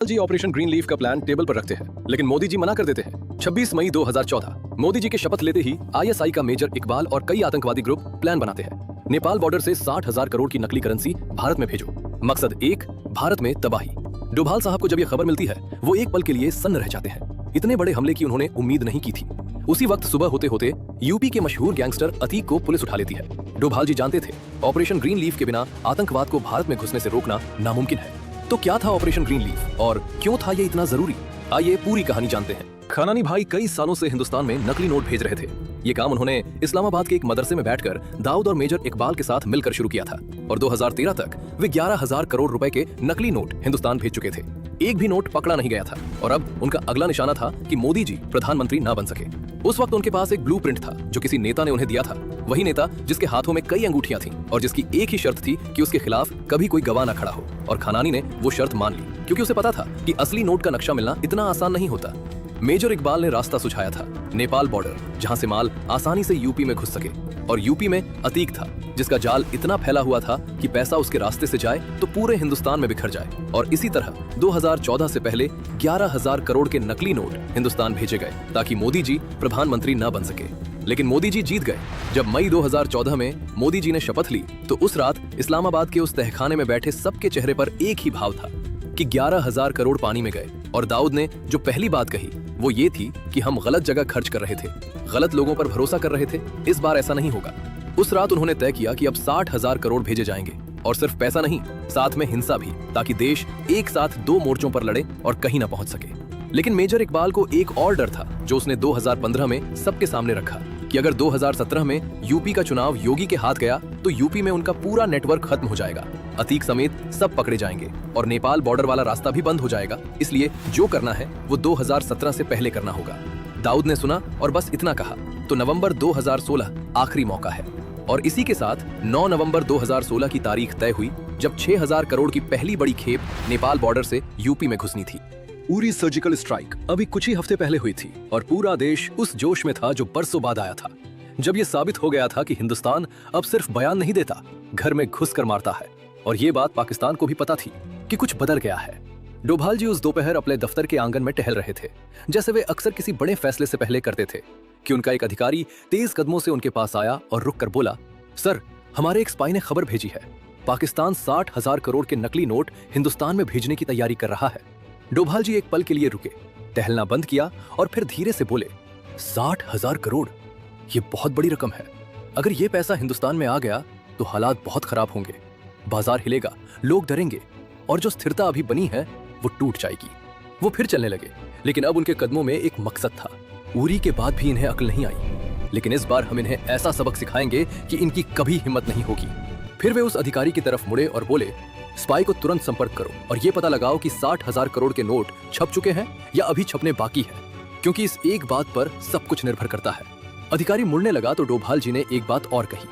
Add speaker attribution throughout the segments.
Speaker 1: जी operation green leaf का plan table पर रखते हैं, लेकिन मोदी जी मना कर देते हैं। 26 मई 2014 मोदी जी के शपथ लेते ही आईएसआई का मेजर इकबाल और कई आतंकवादी ग्रुप प्लान बनाते हैं। नेपाल बॉर्डर से 60,000 करोड़ की नकली करेंसी भारत में भेजो। मकसद एक, भारत में तबाही। डोभाल साहब को जब यह खबर मिलती है वो एक पल के लिए सन्न रह जाते हैं। इतने बड़े हमले की उन्होंने उम्मीद नहीं की थी। उसी वक्त सुबह होते होते यूपी के मशहूर गैंगस्टर अतीक को पुलिस उठा लेती है। डोभाल जी जानते थे ऑपरेशन ग्रीन लीफ के बिना आतंकवाद को भारत में घुसने से रोकना नामुमकिन है। तो क्या था ऑपरेशन ग्रीन लीफ और क्यों था ये इतना जरूरी? आइए पूरी कहानी जानते हैं। खानानी भाई कई सालों से हिंदुस्तान में नकली नोट भेज रहे थे। ये काम उन्होंने इस्लामाबाद के एक मदरसे में बैठकर दाऊद और मेजर इकबाल के साथ मिलकर शुरू किया था और 2013 तक वे 11,000 करोड़ रुपए के नकली नोट हिंदुस्तान भेज चुके थे। एक भी नोट पकड़ा नहीं गया था और अब उनका अगला निशाना था कि मोदी जी प्रधानमंत्री ना बन सके। उस वक्त उनके पास एक ब्लूप्रिंट था जो किसी नेता ने उन्हें दिया था। वही नेता जिसके हाथों में कई अंगूठियां थीं और जिसकी एक ही शर्त थी कि उसके खिलाफ कभी कोई गवाह न खड़ा हो। और खानानी ने वो शर्त मान ली क्योंकि उसे पता था कि असली नोट का नक्शा मिलना इतना आसान नहीं होता। मेजर इकबाल ने रास्ता सुझाया था, नेपाल बॉर्डर, जहां से माल आसानी से यूपी में घुस सके। और यूपी में अतीक था जिसका जाल इतना फैला हुआ था कि पैसा उसके रास्ते से जाए तो पूरे हिंदुस्तान में बिखर जाए। और इसी तरह 2014 से पहले 11,000 करोड़ के नकली नोट हिंदुस्तान भेजे गए ताकि मोदी जी प्रधानमंत्री न बन सके। लेकिन मोदी जी जीत गए। जब मई 2014 में मोदी जी ने शपथ ली तो उस रात इस्लामाबाद के उस तहखाने में बैठे सबके चेहरे पर एक ही भाव था कि 11,000 करोड़ पानी में गए। और दाऊद ने जो पहली बात कही वो ये थी कि हम गलत जगह खर्च कर रहे थे, गलत लोगों पर भरोसा कर रहे थे। इस बार ऐसा नहीं होगा। उस रात उन्होंने तय किया कि अब 60,000 करोड़ भेजे जाएंगे और सिर्फ पैसा नहीं, साथ में हिंसा भी, ताकि देश एक साथ दो मोर्चों पर लड़े और कहीं ना पहुंच सके। लेकिन मेजर इकबाल को एक और डर था जो उसने 2015 में सबके सामने रखा कि अगर 2017 में यूपी का चुनाव योगी के हाथ गया तो यूपी में उनका पूरा नेटवर्क खत्म हो जाएगा, अतीक समेत सब पकड़े जाएंगे और नेपाल बॉर्डर वाला रास्ता भी बंद हो जाएगा। इसलिए जो करना है वो 2017 से पहले करना होगा। दाऊद ने सुना और बस इतना कहा तो नवंबर 2016 आखिरी मौका है। और इसी के साथ 9 नवंबर 2016 की तारीख तय हुई जब 6,000 करोड़ की पहली बड़ी खेप नेपाल बॉर्डर से यूपी में घुसनी थी। उरी सर्जिकल स्ट्राइक अभी कुछ ही हफ्ते पहले हुई थी और पूरा देश उस जोश में था जो बरसों बाद आया था, जब ये साबित हो गया था कि हिंदुस्तान अब सिर्फ बयान नहीं देता, घर में घुस कर मारता है। और ये बात पाकिस्तान को भी पता थी कि कुछ बदल गया है। डोभाल जी उस दोपहर अपने दफ्तर के आंगन में टहल रहे थे, जैसे वे अक्सर किसी बड़े फैसले से पहले करते थे, कि उनका एक अधिकारी तेज कदमों से उनके पास आया और रुक कर बोला, सर, हमारे एक स्पाई ने खबर भेजी है, पाकिस्तान 60,000 करोड़ के नकली नोट हिंदुस्तान में भेजने की तैयारी कर रहा है। डोभाल जी एक पल के लिए रुके, टहलना बंद किया और फिर धीरे से बोले, 60,000 करोड़, ये बहुत बड़ी रकम है। अगर ये पैसा हिंदुस्तान में आ गया तो हालात बहुत खराब होंगे, बाजार हिलेगा, लोग डरेंगे और जो स्थिरता अभी बनी है वो टूट जाएगी। वो फिर चलने लगे, लेकिन अब उनके कदमों में एक मकसद था। उरी के बाद भी इन्हें अक्ल नहीं आई, लेकिन इस बार हम इन्हें ऐसा सबक सिखाएंगे कि इनकी कभी हिम्मत नहीं होगी। फिर वे उस अधिकारी की तरफ मुड़े और बोले, स्पाई को तुरंत संपर्क करो और ये पता लगाओ कि 60,000 करोड़ के नोट छप चुके हैं या अभी छपने बाकी है, क्योंकि इस एक बात पर सब कुछ निर्भर करता है। अधिकारी मुड़ने लगा तो डोभाल जी ने एक बात और कही,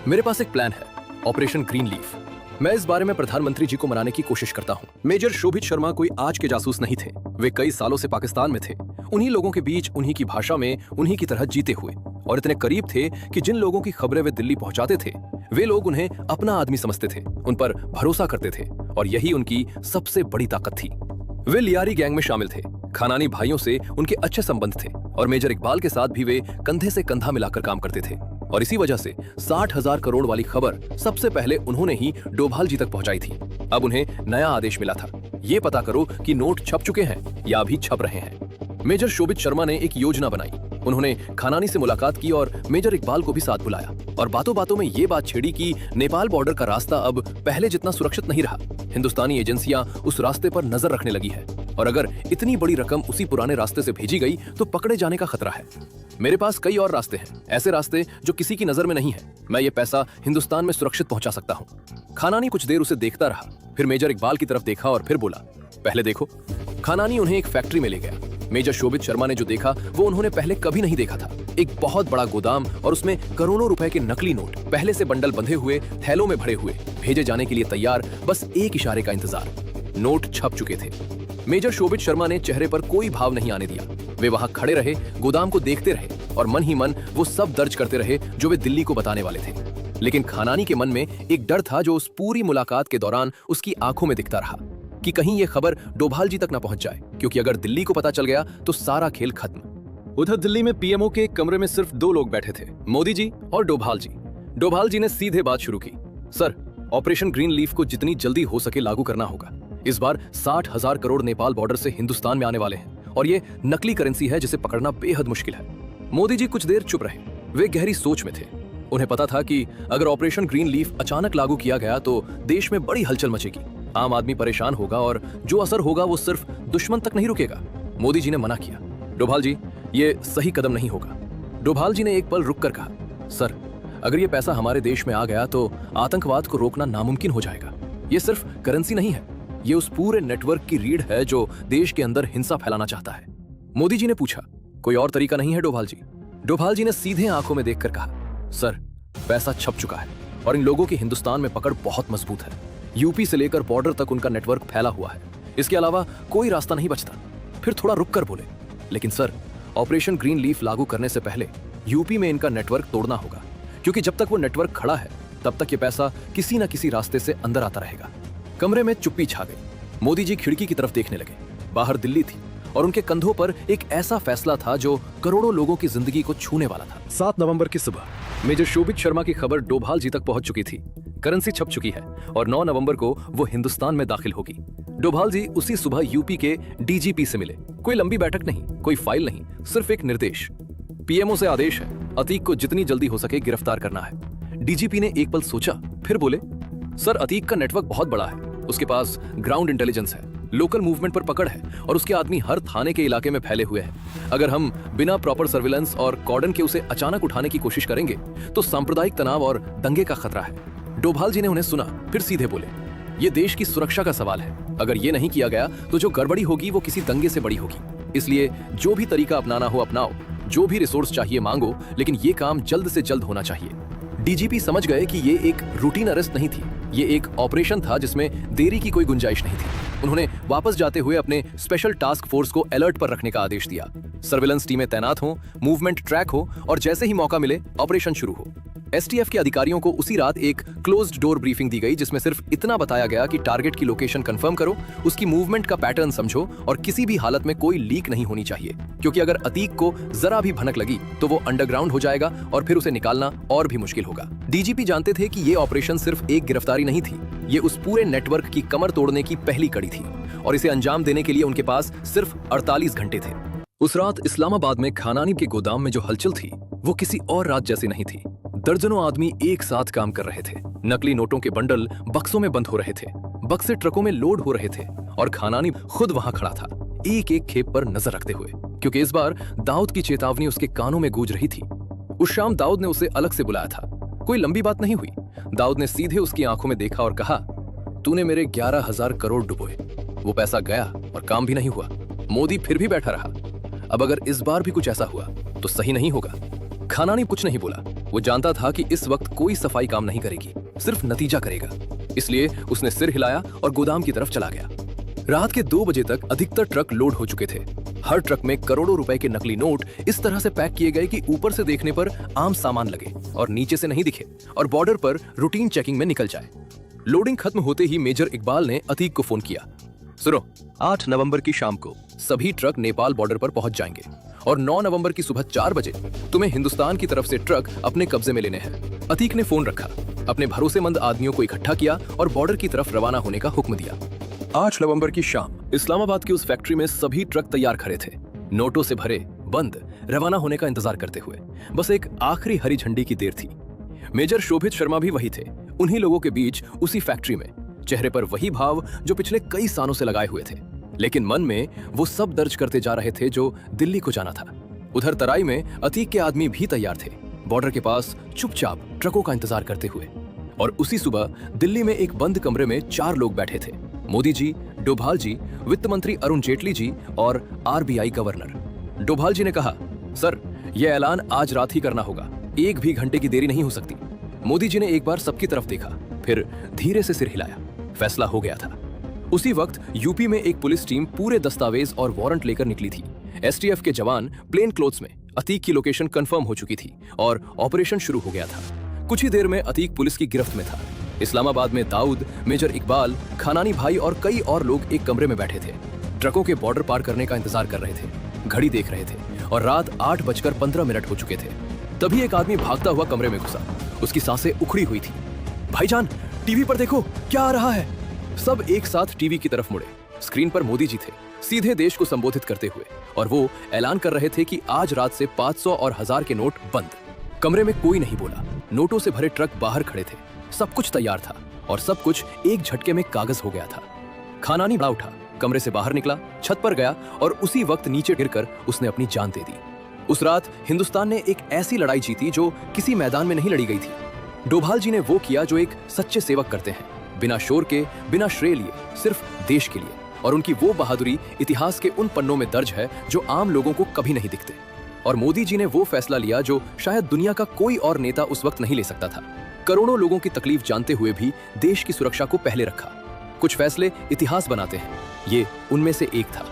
Speaker 1: मेरे पास एक प्लान है, ऑपरेशन ग्रीन लीफ। मैं इस बारे में प्रधानमंत्री जी को मनाने की कोशिश करता हूँ। मेजर शोभित शर्मा कोई आज के जासूस नहीं थे, वे कई सालों से पाकिस्तान में थे, उन्हीं लोगों के बीच, उन्हीं की भाषा में, उन्हीं की तरह जीते हुए, और इतने करीब थे कि जिन लोगों की खबरें वे दिल्ली पहुंचाते थे वे लोग उन्हें अपना आदमी समझते थे, उन पर भरोसा करते थे और यही उनकी सबसे बड़ी ताकत थी। वे लियारी गैंग में शामिल थे, खानानी भाइयों से उनके अच्छे संबंध थे और मेजर इकबाल के साथ भी वे कंधे से कंधा मिलाकर काम करते थे। और इसी वजह से 60,000 करोड़ वाली खबर सबसे पहले उन्होंने ही डोभाल जी तक पहुंचाई थी। अब उन्हें नया आदेश मिला था, ये पता करो कि नोट छप चुके हैं या अभी छप रहे हैं। मेजर शोभित शर्मा ने एक योजना बनाई। उन्होंने खानानी से मुलाकात की और मेजर इकबाल को भी साथ बुलाया और बातों बातों में ये बात छेड़ी कि नेपाल बॉर्डर का रास्ता अब पहले जितना सुरक्षित नहीं रहा। हिंदुस्तानी एजेंसियां उस रास्ते पर नजर रखने लगी है और अगर इतनी बड़ी रकम उसी पुराने रास्ते से भेजी गई तो पकड़े जाने का खतरा है। मेरे पास कई और रास्ते हैं, ऐसे रास्ते जो किसी की नजर में नहीं है। मैं ये पैसा हिंदुस्तान में सुरक्षित पहुंचा सकता हूँ। खानानी कुछ देर उसे देखता रहा, फिर मेजर इकबाल की तरफ देखा और फिर बोला, पहले देखो। खानानी उन्हें एक फैक्ट्री में ले गया। मेजर शोभित शर्मा ने जो देखा वो उन्होंने पहले कभी नहीं देखा था। एक बहुत बड़ा गोदाम और उसमें करोड़ों रुपए के नकली नोट पहले से बंडल बंधे हुए, थैलों में भरे हुए, भेजे जाने के लिए तैयार, बस एक इशारे का इंतजार। नोट छप चुके थे। मेजर शोभित शर्मा ने चेहरे पर कोई भाव नहीं आने दिया। वे वहां खड़े रहे, गोदाम को देखते रहे और मन ही मन वो सब दर्ज करते रहे जो वे दिल्ली को बताने वाले थे। लेकिन खानानी के मन में एक डर था जो उस पूरी मुलाकात के दौरान उसकी आंखों में दिखता रहा। कि कहीं ये खबर डोभाल जी तक न पहुंच जाए, क्योंकि अगर दिल्ली को पता चल गया तो सारा खेल खत्म। उधर दिल्ली में पीएमओ के कमरे में सिर्फ 2 लोग बैठे थे, मोदी जी और डोभाल जी। डोभाल जी ने सीधे बात शुरू की। सर, ऑपरेशन ग्रीन लीफ को जितनी जल्दी हो सके लागू करना होगा। इस बार 60,000 करोड़ नेपाल बॉर्डर से हिंदुस्तान में आने वाले हैं और ये नकली करेंसी है जिसे पकड़ना बेहद मुश्किल है। मोदी जी कुछ देर चुप रहे। वे गहरी सोच में थे। उन्हें पता था कि अगर ऑपरेशन ग्रीन लीफ अचानक लागू किया गया तो देश में बड़ी हलचल मचेगी, आम आदमी परेशान होगा और जो असर होगा वो सिर्फ दुश्मन तक नहीं रुकेगा। मोदी जी ने मना किया। डोभाल जी, ये सही कदम नहीं होगा। डोभाल जी ने एक पल रुककर कहा, सर, अगर ये पैसा हमारे देश में आ गया तो आतंकवाद को रोकना नामुमकिन हो जाएगा। ये सिर्फ करेंसी नहीं है, ये उस पूरे नेटवर्क की रीढ़ है जो देश के अंदर हिंसा फैलाना चाहता है। मोदी जी ने पूछा, कोई और तरीका नहीं है डोभाल जी? डोभाल जी ने सीधे आंखों में देखकर कहा, सर, पैसा छप चुका है और इन लोगों की हिंदुस्तान में पकड़ बहुत मजबूत है। यूपी से लेकर बॉर्डर तक उनका नेटवर्क फैला हुआ है। इसके अलावा कोई रास्ता नहीं बचता। फिर थोड़ा रुक कर बोले, लेकिन सर, ऑपरेशन ग्रीन लीफ लागू करने से पहले यूपी में इनका नेटवर्क तोड़ना होगा, क्योंकि जब तक वो नेटवर्क खड़ा है तब तक ये पैसा किसी न किसी रास्ते से अंदर आता रहेगा। कमरे में चुप्पी छा गई। मोदी जी खिड़की की तरफ देखने लगे। बाहर दिल्ली थी और उनके कंधों पर एक ऐसा फैसला था जो करोड़ों लोगों की जिंदगी को छूने वाला था। 7 नवंबर की सुबह मेजर शोभित शर्मा की खबर डोभाल जी तक पहुंच चुकी थी। करेंसी छप चुकी है और 9 नवंबर को वो हिंदुस्तान में दाखिल होगी। डोभाल जी उसी सुबह यूपी के डीजीपी से मिले। कोई लंबी बैठक नहीं, कोई फाइल नहीं, सिर्फ एक निर्देश। पीएमओ से आदेश है, अतीक को जितनी जल्दी हो सके गिरफ्तार करना है। डीजीपी ने एक पल सोचा, फिर बोले, सर, अतीक का नेटवर्क बहुत बड़ा है। उसके पास ग्राउंड इंटेलिजेंस है, लोकल मूवमेंट पर पकड़ है और उसके आदमी हर थाने के इलाके में फैले हुए हैं। अगर हम बिना प्रॉपर सर्विलेंस और कॉर्डन के उसे अचानक उठाने की कोशिश करेंगे तो सांप्रदायिक तनाव और दंगे का खतरा है। डोभाल जी ने उन्हें सुना, फिर सीधे बोले, ये देश की सुरक्षा का सवाल है। अगर ये नहीं किया गया तो जो गड़बड़ी होगी वो किसी दंगे से बड़ी होगी। इसलिए जो भी तरीका अपनाना हो अपनाओ, जो भी रिसोर्स चाहिए मांगो, लेकिन ये काम जल्द से जल्द होना चाहिए। डीजीपी समझ गए कि ये एक रूटीन अरेस्ट नहीं थी, ये एक ऑपरेशन था जिसमें देरी की कोई गुंजाइश नहीं थी। उन्होंने वापस जाते हुए अपने स्पेशल टास्क फोर्स को अलर्ट पर रखने का आदेश दिया। सर्विलेंस टीमें तैनात हों, मूवमेंट ट्रैक हो और जैसे ही मौका मिले ऑपरेशन शुरू हो। एसटीएफ के अधिकारियों को उसी रात एक क्लोज्ड डोर ब्रीफिंग दी गई, जिसमें सिर्फ इतना बताया गया कि टारगेट की लोकेशन कंफर्म करो, उसकी मूवमेंट का पैटर्न समझो और किसी भी हालत में कोई लीक नहीं होनी चाहिए, क्योंकि अगर अतीक को जरा भी भनक लगी तो वो अंडरग्राउंड हो जाएगा और फिर उसे निकालना और भी मुश्किल होगा। डीजीपी जानते थे कि ये ऑपरेशन सिर्फ एक गिरफ्तारी नहीं थी, ये उस पूरे नेटवर्क की कमर तोड़ने की पहली कड़ी थी और इसे अंजाम देने के लिए उनके पास सिर्फ 48 घंटे थे। उस रात इस्लामाबाद में खानानी के गोदाम में जो हलचल थी वो किसी और रात जैसी नहीं थी। दर्जनों आदमी एक साथ काम कर रहे थे। नकली नोटों के बंडल बक्सों में बंद हो रहे थे, बक्से ट्रकों में लोड हो रहे थे और खानानी खुद वहां खड़ा था, एक एक खेप पर नजर रखते हुए, क्योंकि इस बार दाऊद की चेतावनी उसके कानों में गूंज रही थी। उस शाम दाऊद ने उसे अलग से बुलाया था। कोई लंबी बात नहीं हुई। दाऊद ने सीधे उसकी आंखों में देखा और कहा, तूने मेरे 11,000 करोड़ डुबोए, वो पैसा गया और काम भी नहीं हुआ। मोदी फिर भी बैठा रहा। अब अगर इस बार भी कुछ ऐसा हुआ तो सही नहीं होगा। खानानी कुछ नहीं बोला। वो जानता था कि इस वक्त कोई सफाई काम नहीं करेगी, सिर्फ नतीजा करेगा। इसलिए उसने सिर हिलाया और गोदाम की तरफ चला गया। रात के 2 बजे तक अधिकतर ट्रक लोड हो चुके थे। हर ट्रक में करोड़ों रुपए के नकली नोट इस तरह से पैक किए गए कि ऊपर से देखने पर आम सामान लगे और नीचे से नहीं दिखे और बॉर्डर पर रूटीन चेकिंग में निकल जाए। लोडिंग खत्म होते ही मेजर इकबाल ने अतीक को फोन किया, सुनो, 8 नवंबर की शाम को सभी ट्रक नेपाल बॉर्डर पर पहुंच जाएंगे और 9 नवंबर की सुबह 4 बजे तुम्हें हिंदुस्तान की तरफ से ट्रक अपने कब्जे में लेने हैं। अतीक ने फोन रखा, अपने भरोसेमंद आदमियों को इकट्ठा किया और बॉर्डर की तरफ रवाना होने का हुक्म दिया। 8 नवंबर की शाम इस्लामाबाद की उस फैक्ट्री में सभी ट्रक तैयार खड़े थे, नोटों से भरे, बंद, रवाना होने का इंतजार करते हुए। बस एक आखिरी हरी झंडी की देर थी। मेजर शोभित शर्मा भी वही थे, उन्हीं लोगों के बीच उसी फैक्ट्री में, चेहरे पर वही भाव जो पिछले कई सालों से लगाए हुए थे, लेकिन मन में वो सब दर्ज करते जा रहे थे जो दिल्ली को जाना था। उधर तराई में अतीक के आदमी भी तैयार थे, बॉर्डर के पास चुपचाप ट्रकों का इंतजार करते हुए। और उसी सुबह दिल्ली में एक बंद कमरे में 4 लोग बैठे थे, मोदी जी, डोभाल जी, वित्त मंत्री अरुण जेटली जी और आरबीआई गवर्नर। डोभाल जी ने कहा, सर, यह ऐलान आज रात ही करना होगा, 1 भी घंटे की देरी नहीं हो सकती। मोदी जी ने एक बार सबकी तरफ देखा, फिर धीरे से सिर हिलाया। फैसला हो गया था। उसी वक्त यूपी में एक पुलिस टीम पूरे दस्तावेज और वारंट लेकर निकली थी। एसटीएफ के जवान प्लेन क्लोथ्स में, अतीक की लोकेशन कंफर्म हो चुकी थी और ऑपरेशन शुरू हो गया था। कुछ ही देर में अतीक पुलिस की गिरफ्त में था। इस्लामाबाद में दाऊद, मेजर इकबाल, खानानी भाई और कई और लोग एक कमरे में बैठे थे। ट्रकों के बॉर्डर पार करने का इंतजार कर रहे थे, घड़ी देख रहे थे और रात 8:15 हो चुके थे। तभी एक आदमी भागता हुआ कमरे में घुसा। उसकी सांसें उखड़ी हुई थी। भाईजान, टीवी पर देखो, क्या आ रहा है। सब एक साथ टीवी की तरफ मुड़े। स्क्रीन पर मोदी जी थे, सीधे देश को संबोधित करते हुए, और वो ऐलान कर रहे थे कि आज रात से 500 और 1000 के नोट बंद। कमरे में कोई नहीं बोला। नोटों से भरे ट्रक बाहर खड़े थे। सब कुछ तैयार था और सब कुछ एक झटके में कागज हो गया था। खानानी बड़ा उठा, कमरे से बाहर निकला, छत पर गया और उसी वक्त नीचे गिरकर उसने अपनी जान दे दी। उस रात हिंदुस्तान ने एक ऐसी लड़ाई जीती जो किसी मैदान में नहीं लड़ी गई थी। डोभाल जी ने वो किया जो एक सच्चे सेवक करते हैं, बिना शोर के, बिना श्रेय लिए, सिर्फ देश के लिए। और उनकी वो बहादुरी इतिहास के उन पन्नों में दर्ज है जो आम लोगों को कभी नहीं दिखते। और मोदी जी ने वो फैसला लिया जो शायद दुनिया का कोई और नेता उस वक्त नहीं ले सकता था। करोड़ों लोगों की तकलीफ जानते हुए भी देश की सुरक्षा को पहले रखा। कुछ फैसले इतिहास बनाते हैं, ये उनमें से एक था।